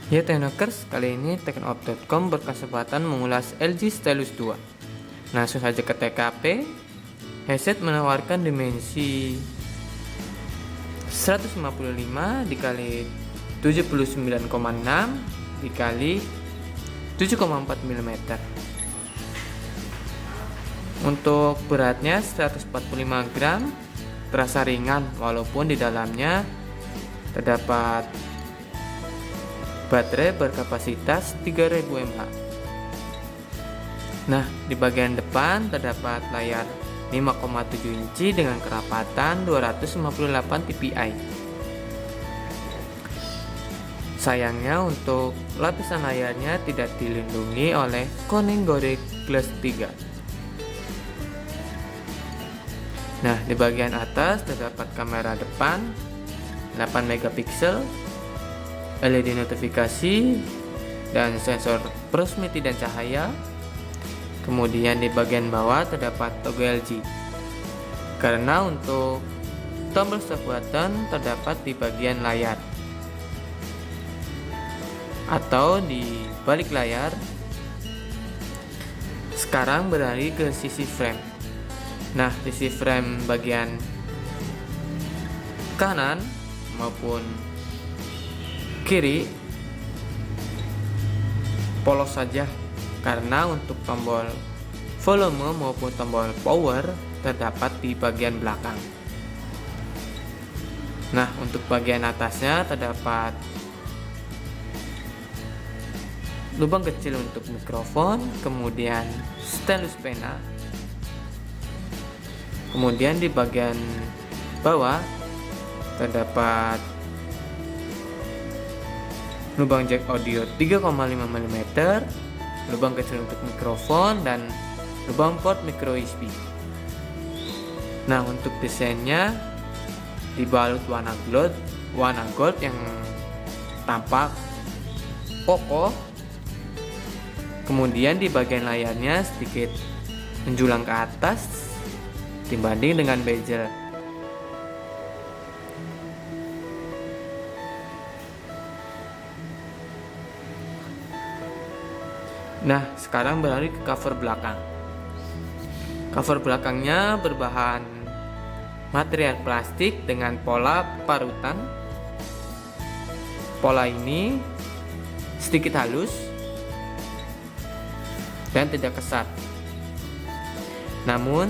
Ya Teknokers, kali ini teknop.com berkesempatan mengulas LG Stylus 2. Langsung saja ke TKP. Headset menawarkan dimensi 155 dikali 79,6 dikali 7,4 mm. Untuk beratnya 145 gram, terasa ringan walaupun di dalamnya terdapat baterai berkapasitas 3000 mAh. Nah, di bagian depan terdapat layar 5,7 inci dengan kerapatan 258 ppi. Sayangnya untuk lapisan layarnya tidak dilindungi oleh Corning Gorilla Glass 3. Nah, di bagian atas terdapat kamera depan 8 megapiksel, LED notifikasi, dan sensor proximity dan cahaya. Kemudian di bagian bawah terdapat toggle LG. Karena untuk tombol stop button terdapat di bagian layar atau di balik layar. Sekarang beralih ke sisi frame. Nah, sisi frame bagian kanan maupun kiri polos saja, karena untuk tombol volume maupun tombol power terdapat di bagian belakang. Nah, untuk bagian atasnya terdapat lubang kecil untuk mikrofon, kemudian stylus pena. Kemudian di bagian bawah terdapat lubang jack audio 3,5 mm, lubang kecil untuk mikrofon, dan lubang port micro USB. Nah, untuk desainnya dibalut warna gold yang tampak kokoh. Kemudian di bagian layarnya sedikit menjulang ke atas dibanding dengan bezel. Nah, sekarang beralih ke cover belakang. Cover belakangnya berbahan material plastik dengan pola parutan. Pola ini sedikit halus dan tidak kesat. Namun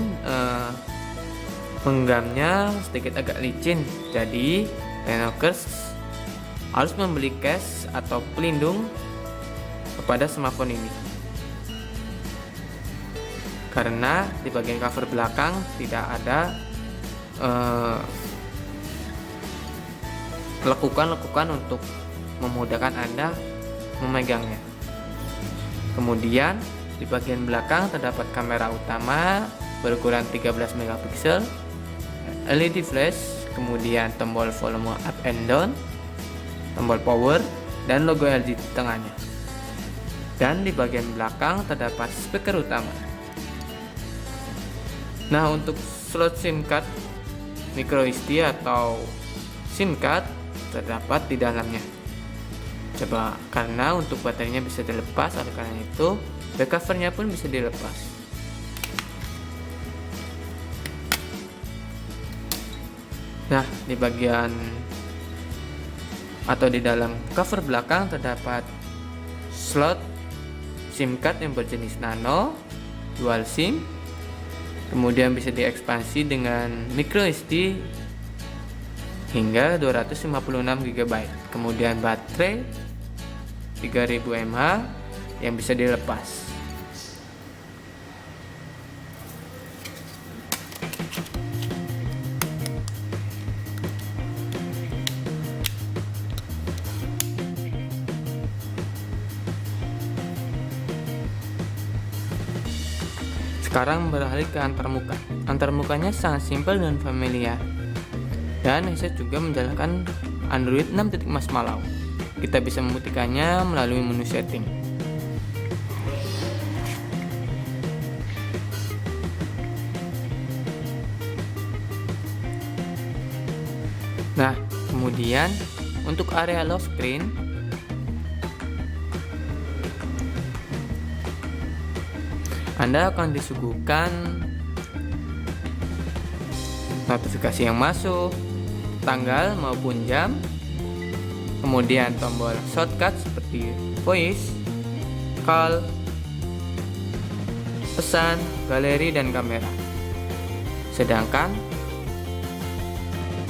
penggamnya sedikit agak licin. Jadi Teknokers harus membeli case atau pelindung kepada smartphone ini, karena di bagian cover belakang tidak ada lekukan-lekukan untuk memudahkan Anda memegangnya. Kemudian di bagian belakang terdapat kamera utama berukuran 13 megapiksel, LED flash, kemudian tombol volume up and down, tombol power, dan logo LG di tengahnya. Dan di bagian belakang terdapat speaker utama. Nah, untuk slot SIM card micro SD atau SIM card terdapat di dalamnya. Coba, karena untuk baterainya bisa dilepas, oleh karena itu back covernya pun bisa dilepas. Nah, di bagian atau di dalam cover belakang terdapat slot SIM card yang berjenis nano, dual SIM, kemudian bisa diekspansi dengan micro SD hingga 256 GB, kemudian baterai 3000 mAh yang bisa dilepas. Sekarang beralih ke antarmuka. Antarmukanya sangat simpel dan familiar. Dan headset juga menjalankan Android 6. Marshmallow. Kita bisa memutikannya melalui menu setting. Nah, kemudian untuk area lock screen Anda akan disuguhkan notifikasi yang masuk, tanggal maupun jam, kemudian tombol shortcut seperti voice, call, pesan, galeri, dan kamera. Sedangkan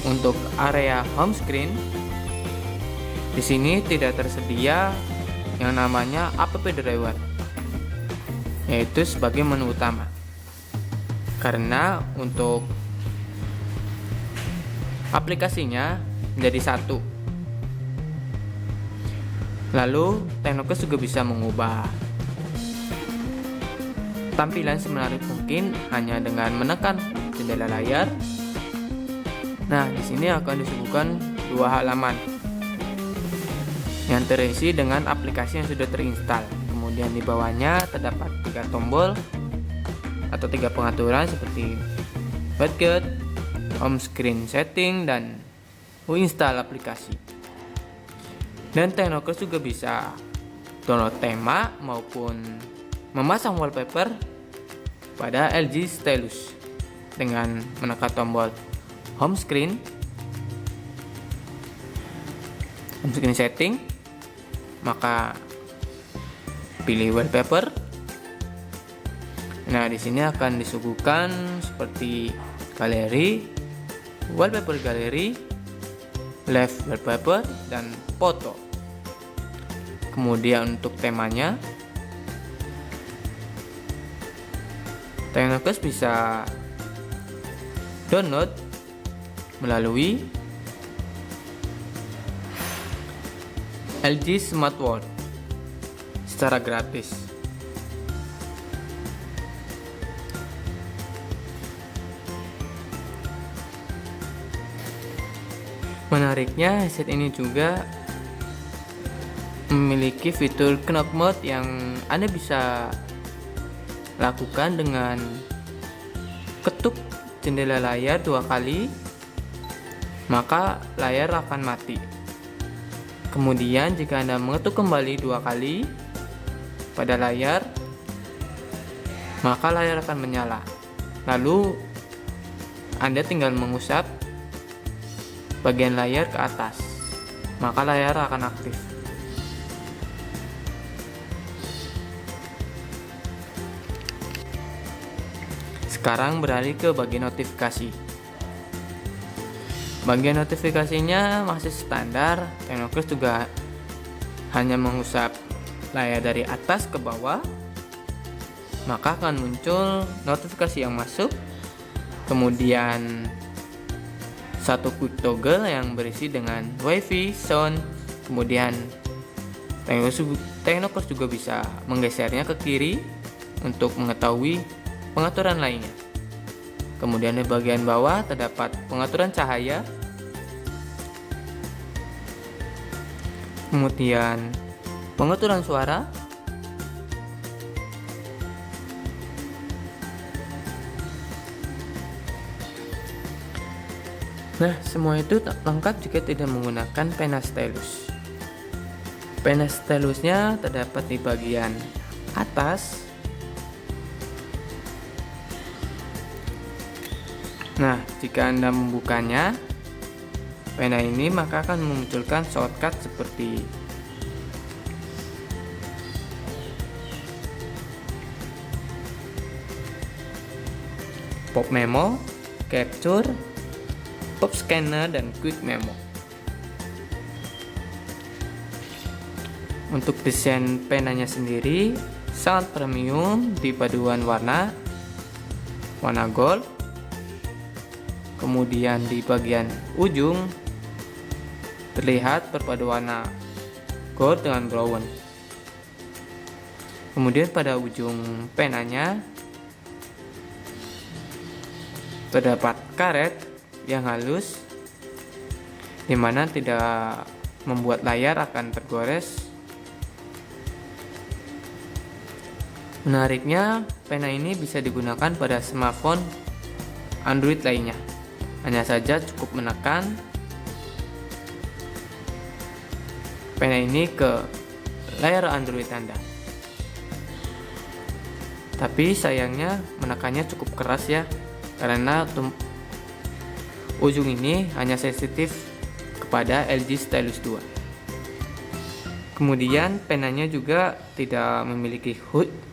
untuk area home screen, di sini tidak tersedia yang namanya app driver, yaitu sebagai menu utama. Karena untuk aplikasinya menjadi satu. Lalu Teknokus juga bisa mengubah tampilan semenarik mungkin hanya dengan menekan jendela layar. Nah, di sini akan disuguhkan dua halaman yang terisi dengan aplikasi yang sudah terinstall. Kemudian di bawahnya terdapat 3 tombol atau 3 pengaturan seperti shortcut, home screen setting, dan uninstall aplikasi. Dan Teknokus juga bisa download tema maupun memasang wallpaper pada LG Stylus dengan menekan tombol home screen setting, maka pilih wallpaper. Nah, di sini akan disuguhkan seperti galeri, wallpaper galeri, left wallpaper, dan foto. Kemudian untuk temanya, Teknokus bisa download melalui LG Smart World secara gratis. Menariknya, headset ini juga memiliki fitur knock mode yang Anda bisa lakukan dengan ketuk jendela layar 2 kali, maka layar akan mati. Kemudian jika Anda mengetuk kembali 2 kali pada layar, maka layar akan menyala. Lalu Anda tinggal mengusap bagian layar ke atas, maka layar akan aktif. Sekarang beralih ke bagian notifikasi. Bagian notifikasinya masih standar. Teknokus juga hanya mengusap layar dari atas ke bawah, maka akan muncul notifikasi yang masuk. Kemudian satu quick toggle yang berisi dengan wifi, sound. Kemudian Teknokus juga bisa menggesernya ke kiri untuk mengetahui pengaturan lainnya. Kemudian di bagian bawah terdapat pengaturan cahaya, kemudian pengaturan suara, nah semua itu lengkap jika tidak menggunakan pena stylus. Pena stylusnya terdapat di bagian atas. Nah, jika Anda membukanya pena ini, maka akan memunculkan shortcut seperti pop memo, capture, pop scanner, dan quick memo. Untuk desain penanya sendiri sangat premium di paduan warna gold. Kemudian di bagian ujung terlihat perpaduan warna gold dengan brown. Kemudian pada ujung penanya terdapat karet yang halus, dimana tidak membuat layar akan tergores. Menariknya, pena ini bisa digunakan pada smartphone Android lainnya. Hanya saja cukup menekan pena ini ke layar Android Anda. Tapi sayangnya menekannya cukup keras ya, karena ujung ini hanya sensitif kepada LG Stylus 2. Kemudian penanya juga tidak memiliki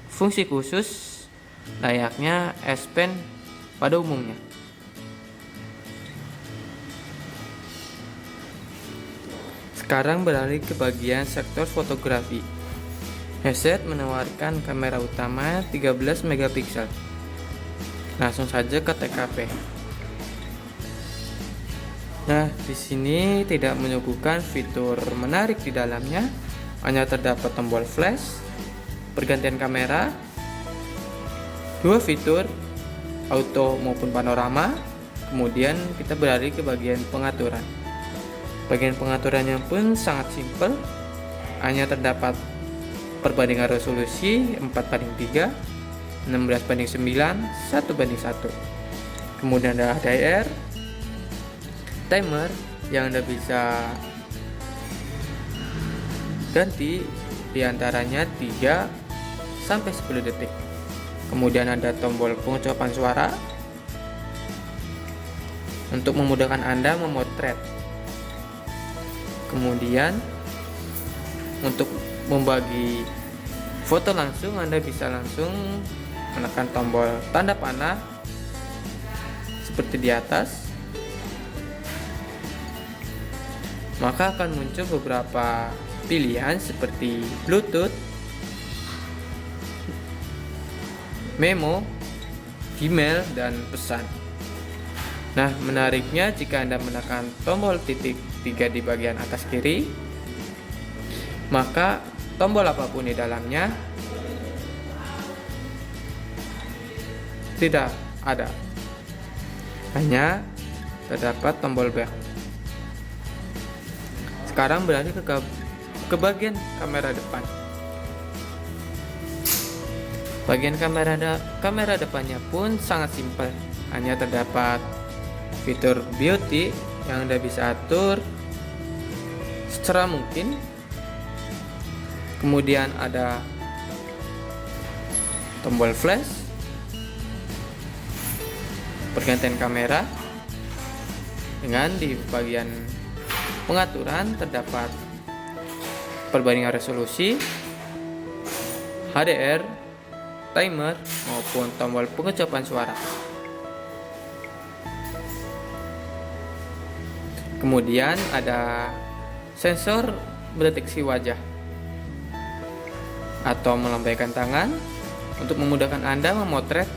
fungsi khusus layaknya S Pen pada umumnya. Sekarang beralih ke bagian sektor fotografi. Headset menawarkan kamera utama 13 megapiksel. Langsung saja ke TKP. Nah, di sini tidak menyuguhkan fitur menarik di dalamnya, hanya terdapat tombol flash, pergantian kamera, dua fitur auto maupun panorama. Kemudian kita beralih ke bagian pengaturan. Bagian pengaturannya pun sangat simpel, hanya terdapat perbandingan resolusi 4:3, 16:9, 1:1. Kemudian ada HDR, timer yang Anda bisa ganti diantaranya 3 sampai 10 detik. Kemudian ada tombol pengucapan suara untuk memudahkan Anda memotret. Kemudian untuk membagi foto langsung, Anda bisa langsung menekan tombol tanda panah seperti di atas. Maka akan muncul beberapa pilihan seperti Bluetooth, memo, Gmail, dan pesan. Nah, menariknya jika Anda menekan tombol titik 3 di bagian atas kiri, maka tombol apapun di dalamnya tidak ada. Hanya terdapat tombol back. Sekarang beralih ke bagian kamera depan. Bagian kamera depannya pun sangat simpel. Hanya terdapat fitur beauty yang Anda bisa atur secara mungkin. Kemudian ada tombol flash, pergantian kamera, dengan di bagian pengaturan terdapat perbandingan resolusi, HDR, timer, maupun tombol pengucapan suara. Kemudian ada sensor mendeteksi wajah atau melambaikan tangan untuk memudahkan Anda memotret